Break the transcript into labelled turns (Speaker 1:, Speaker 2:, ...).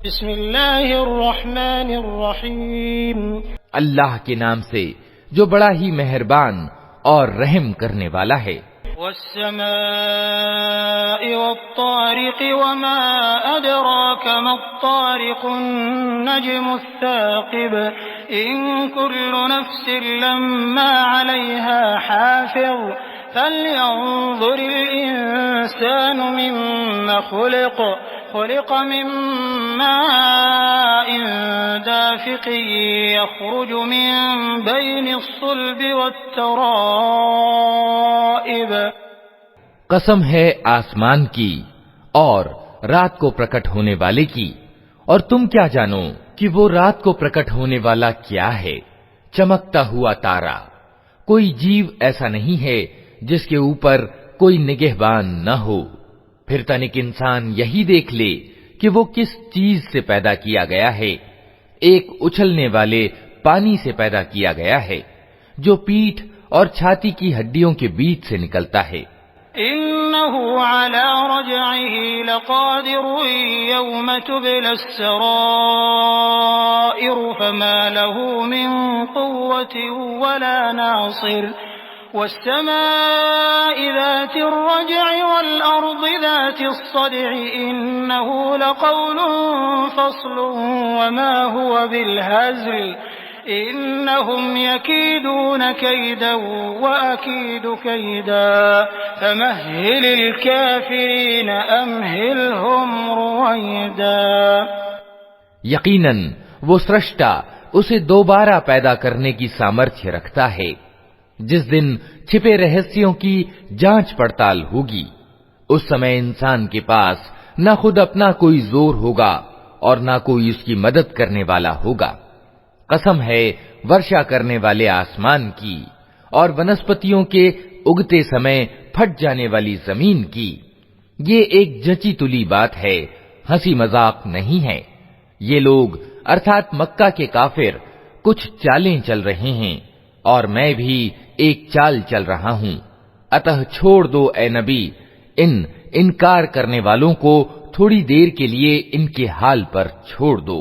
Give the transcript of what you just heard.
Speaker 1: بسم اللہ الرحمن الرحیم،
Speaker 2: اللہ کے نام سے جو بڑا ہی مہربان اور رحم کرنے والا ہے۔
Speaker 1: والسماء والطارق وما أدراك ما الطارق النجم الثاقب إن كل نفس لما عليها حافظ فلينظر الإنسان مما خلق من ماء دافق يخرج من بين الصلب والترائب۔
Speaker 2: قسم ہے آسمان کی اور رات کو پرکٹ ہونے والے کی، اور تم کیا جانو کہ وہ رات کو پرکٹ ہونے والا کیا ہے؟ چمکتا ہوا تارا۔ کوئی جیو ایسا نہیں ہے جس کے اوپر کوئی نگہبان نہ ہو۔ پھر تنک انسان یہی دیکھ لے کہ وہ کس چیز سے پیدا کیا گیا ہے۔ ایک اچھلنے والے پانی سے پیدا کیا گیا ہے جو پیٹھ اور چھاتی کی ہڈیوں کے بیچ سے نکلتا ہے۔
Speaker 1: إنه على رجعه لقادر يوم تبلى السرائر فما له من قوة ولا ناصر والسماء ذات الرجع والأرض ذات الصدع إنه لقول فصل وما هو بالهزل إنهم يكيدون كيدا وأكيد كيدا فمهل الكافرين أمهلهم رويدا۔
Speaker 2: یقیناً وہ سرشٹا اسے دوبارہ پیدا کرنے کی سامرتھ رکھتا ہے۔ جس دن چھپے رہسیوں کی جانچ پڑتال ہوگی، اس سمے انسان کے پاس نہ خود اپنا کوئی زور ہوگا اور نہ کوئی اس کی مدد کرنے والا ہوگا۔ قسم ہے ورشا کرنے والے آسمان کی اور ونسپتیوں کے اگتے سمے پھٹ جانے والی زمین کی۔ یہ ایک جچی تلی بات ہے، ہنسی مذاق نہیں ہے۔ یہ لوگ ارتھات مکہ کے کافر کچھ چالیں چل رہے ہیں اور میں بھی ایک چال چل رہا ہوں، اتہ چھوڑ دو اے نبی انکار کرنے والوں کو، تھوڑی دیر کے لیے ان کے حال پر چھوڑ دو۔